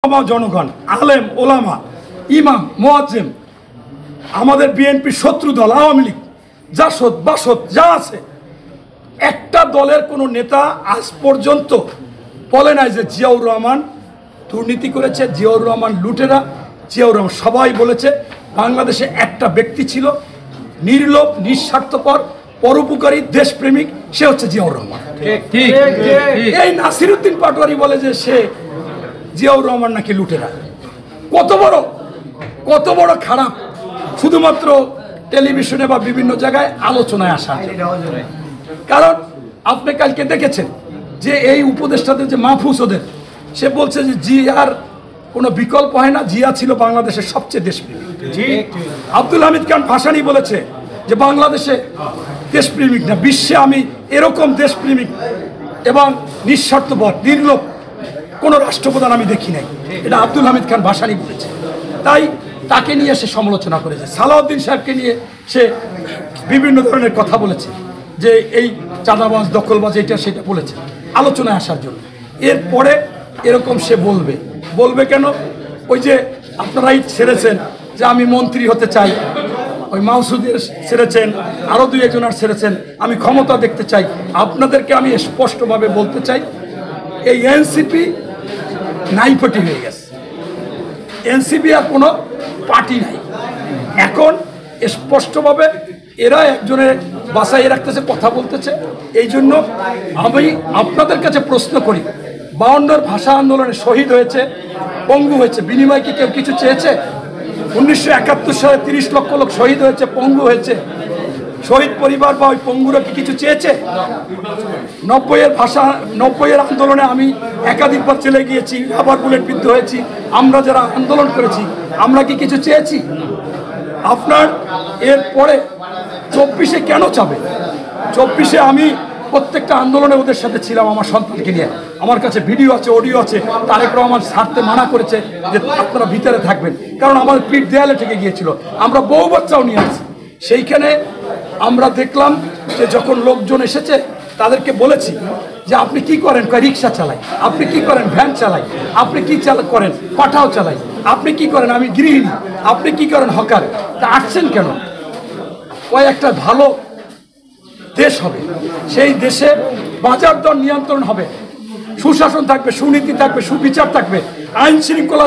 জনগণ, আলেম ওলামা, ইমাম মুয়াজ্জিম, আমাদের বিএনপি শত্রু দল আওয়ামী লীগ, জাসদ বাসদ যা আছে, একটা দলের কোনো নেতা আজ পর্যন্ত বলে নাই যে জিয়াউর রহমান দুর্নীতি করেছে, জিয়াউর রহমান লুটেরা, জিয়াউর রহমান। সবাই বলেছে বাংলাদেশে একটা ব্যক্তি ছিল নির্লোভ, নিঃস্বার্থপর, পরোপকারী, দেশপ্রেমিক, সে হচ্ছে জিয়াউর রহমান। এই নাসিরউদ্দিন পাটোয়ারি বলে যে সে জিয়াউর রহমান নাকি লুটেরা। কত বড় খারাপ, শুধুমাত্র টেলিভিশনে বা বিভিন্ন জায়গায় আলোচনায় আসা। কারণ আপনি কালকে দেখেছেন যে এই উপদেষ্টাদের যে মাহফুজ ওদের, সে বলছে যে জিয়ার কোনো বিকল্প হয় না, জিয়া ছিল বাংলাদেশের সবচেয়ে দেশপ্রেমিক। আব্দুল হামিদ খান ভাসানী বলেছে যে বাংলাদেশে দেশপ্রেমিক না, বিশ্বে আমি এরকম দেশপ্রেমিক এবং নিঃস্বার্থপর নির্লোভ কোনো রাষ্ট্রপ্রধান আমি দেখি নাই। এটা আব্দুল হামিদ খান ভাসানী বলেছে। তাই তাকে নিয়ে সে সমালোচনা করেছে। সালাউদ্দিন সাহেবকে নিয়ে সে বিভিন্ন ধরনের কথা বলেছে যে এই চাঁদাবাজ, দখলবাজ, এটা সেটা বলেছে আলোচনায় আসার জন্য। এরপরে এরকম সে বলবে কেন? ওই যে আপনারাই ছেড়েছেন যে আমি মন্ত্রী হতে চাই, ওই মাউসুদের ছেড়েছেন, আরও দুই একজনের ছেড়েছেন, আমি ক্ষমতা দেখতে চাই। আপনাদেরকে আমি স্পষ্টভাবে বলতে চাই, এই এনসিপি নাইপটি হয়ে গেছে। এনসিপি আর কোনো পার্টি নাই। এখন স্পষ্টভাবে এরা একজনের বাসায় রাখতেছে, কথা বলতেছে। এই জন্য আমি আপনাদের কাছে প্রশ্ন করি, 52 ভাষা আন্দোলনে শহীদ হয়েছে, পঙ্গু হয়েছে, বিনিময় কি কেউ কিছু চেয়েছে? 1971 সালে 30 লক্ষ লোক শহীদ হয়েছে, পঙ্গু হয়েছে, শহীদ পরিবার বা ওই পঙ্গুরা কি কিছু চেয়েছে? 90-এর আন্দোলনে আমি একাধিকবার চলে গিয়েছি, আবার বুলেট বিদ্ধ হয়েছি। আমরা যারা আন্দোলন করেছি, আমরা কি কিছু চেয়েছি? আপনার এরপরে 24-এ কেন চাবে? 24-এ আমি প্রত্যেকটা আন্দোলনে ওদের সাথে ছিলাম, আমার সন্তানকে নিয়ে। আমার কাছে ভিডিও আছে, অডিও আছে। তারেক রহমান ছাড়তে মানা করেছে যে আপনারা ভিতরে থাকবেন, কারণ আমাদের পিঠ দেয়ালে থেকে গিয়েছিল। আমরা বউ বাচ্চাও নিয়ে আসছি। সেইখানে আমরা দেখলাম যে যখন লোকজন এসেছে, তাদেরকে বলেছি যে আপনি কি করেন? রিক্সা চালাই। আপনি কি করেন? ভ্যান চালাই। আপনি কি করেন? পাঠাও চালাই। আপনি কি করেন? আমি গৃহিণী। আপনি কি করেন? হকার। তা আসছেন কেন? ওই একটা ভালো দেশ হবে, সেই দেশে বাজার দর নিয়ন্ত্রণ হবে, সুশাসন থাকবে, সুনীতি থাকবে, সুবিচার থাকবে, আইন শৃঙ্খলা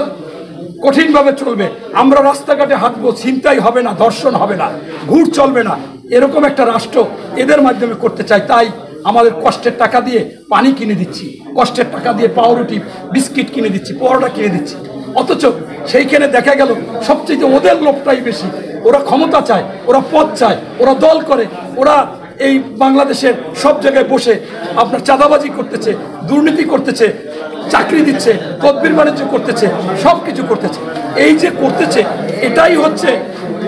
কঠিনভাবে চলবে। আমরা রাস্তাঘাটে হাঁটবো, ছিনতাই হবে না, ধর্ষণ হবে না, ঘুর চলবে না। এরকম একটা রাষ্ট্র এদের মাধ্যমে করতে চাই। তাই আমাদের কষ্টের টাকা দিয়ে পানি কিনে দিচ্ছি, কষ্টের টাকা দিয়ে পাউরুটি বিস্কিট কিনে দিচ্ছি, পরোটা কিনে দিচ্ছি। অথচ সেইখানে দেখা গেল সবচেয়ে ওদের লোভটাই বেশি। ওরা ক্ষমতা চায়, ওরা পদ চায়, ওরা দল করে, ওরা এই বাংলাদেশের সব জায়গায় বসে আপনার চাঁদাবাজি করতেছে, দুর্নীতি করতেছে, চাকরি দিচ্ছে, তদবির বাণিজ্য করতেছে, সব কিছু করতেছে। এই যে করতেছে, এটাই হচ্ছে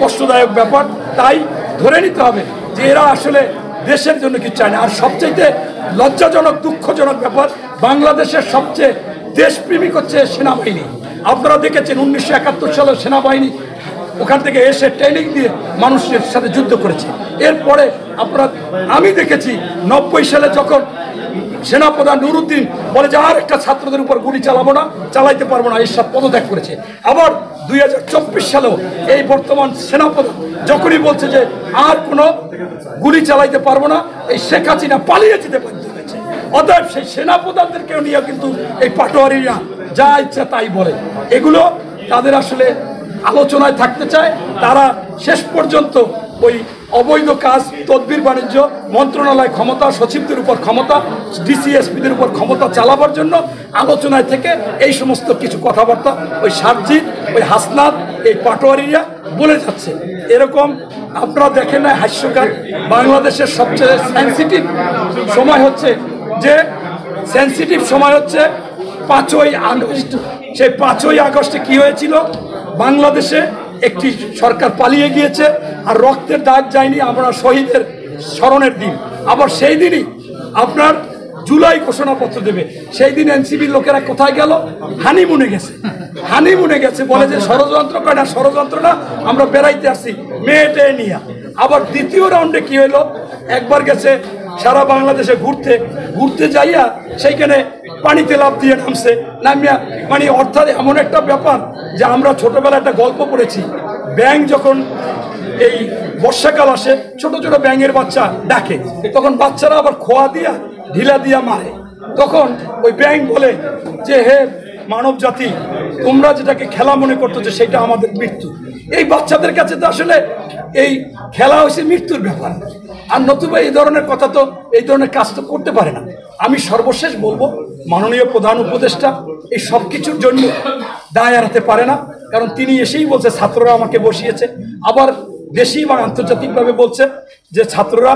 কষ্টদায়ক ব্যাপার। তাই ধরে নিতে হবে যে এরা আসলে দেশের জন্য কিছু চায় না। আর সবচেয়ে লজ্জাজনক, দুঃখজনক ব্যাপার, বাংলাদেশের সবচেয়ে দেশপ্রেমিক হচ্ছে সেনাবাহিনী। আপনারা দেখেছেন 1971 সালে সেনাবাহিনী ওখান থেকে এসে ট্রেনিং দিয়ে মানুষের সাথে যুদ্ধ করেছে। এরপরে আমি দেখেছি 90 সালে যখন সেনাপ্রধান নুরুদ্দিন বলে যে আর একটা ছাত্রদের উপর গুলি চালাবো না, চালাইতে পারবো না, এরশাদ পদত্যাগ করেছে। আবার 2024 সালেও এই বর্তমান সেনাপ্রধান যখনই বলছে যে আর কোনো গুলি চালাইতে পারবো না, এই শেখ হাসিনা পালিয়ে যেতে বাধ্য হয়েছে। অতএব সেই সেনাপ্রধানদেরকেও নিয়ে কিন্তু এই পাটোয়ারিরা যা ইচ্ছা তাই বলে। এগুলো তাদের আসলে আলোচনায় থাকতে চায়। তারা শেষ পর্যন্ত ওই অবৈধ কাজ, তদবির বাণিজ্য, মন্ত্রণালয় ক্ষমতা, সচিবদের উপর ক্ষমতা, ডিসিএসপিদের উপর ক্ষমতা চালাবার জন্য আলোচনায় থেকে এই সমস্ত কিছু কথাবার্তা ওই সারজিৎ, ওই হাসনাত, এই পাটোয়ারিরা বলে যাচ্ছে। এরকম আপনারা দেখেন না, হাস্যকর। বাংলাদেশের সবচেয়ে সেন্সিটিভ সময় হচ্ছে 5ই আগস্ট। সেই 5ই আগস্টে কি হয়েছিল? বাংলাদেশে একটি সরকার পালিয়ে গিয়েছে, আর রক্তের দাগ যায়নি। আমরা শহীদের স্মরণের দিন। আবার সেই দিনই আপনার জুলাই ঘোষণাপত্র দেবে। সেই দিন এনসিপির লোকেরা কোথায় গেল? হানিমুনে গেছে। বলে যে ষড়যন্ত্র করে না, ষড়যন্ত্র না, আমরা বেড়াইতে আসছি মেয়েটে নিয়ে। আবার দ্বিতীয় রাউন্ডে কি হইলো? একবার গেছে সারা বাংলাদেশে ঘুরতে যাইয়া সেইখানে পানিতে লাফ দিয়ে নামছে, নামিয়া মানে অর্থাৎ এমন একটা ব্যাপার যে আমরা ছোটবেলায় একটা গল্প পড়েছি, ব্যাঙ যখন এই বর্ষাকাল আসে ছোট ছোট ব্যাঙের বাচ্চা ডাকে, তখন বাচ্চারা আবার খোয়া দিয়া ঢিলা দিয়া মারে, তখন ওই ব্যাঙ বলে যে হে মানব জাতি, তোমরা যেটাকে খেলা মনে করতো যে সেটা আমাদের মৃত্যু। এই বাচ্চাদের কাছে তো আসলে এই খেলা হয়েছে মৃত্যুর ব্যাপার, আর নতুবা এই ধরনের কথা তো এই ধরনের কাজ তো করতে পারে না। আমি সর্বশেষ বলবো, মাননীয় প্রধান উপদেষ্টা এই সব কিছুর জন্য দায় এড়াতে পারে না, কারণ তিনি এসেই বলছে ছাত্ররা আমাকে বসিয়েছে, আবার দেশি বা আন্তর্জাতিকভাবে বলছে যে ছাত্ররা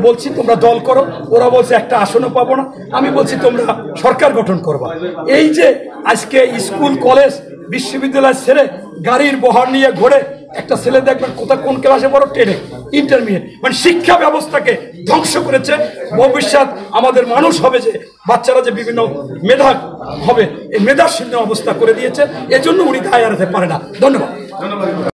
বলছি তোমরা দল করো, ওরা বলছে একটা আসনও পাবো না, আমি বলছি তোমরা সরকার গঠন করবা। এই যে আজকে স্কুল কলেজ বিশ্ববিদ্যালয় ছেড়ে গাড়ির বহর নিয়ে ঘোরে একটা ছেলে দেখবেন কোন ক্লাসে বড়, 10-এ, ইন্টারমিডিয়েট, মানে শিক্ষা ব্যবস্থাকে ধ্বংস করেছে। ভবিষ্যৎ আমাদের মানুষ হবে যে বাচ্চারা যে বিভিন্ন মেধা হবে, এই মেধাশূন্য অবস্থা করে দিয়েছে, এজন্য উনি দায় এড়াতে পারে না। ধন্যবাদ।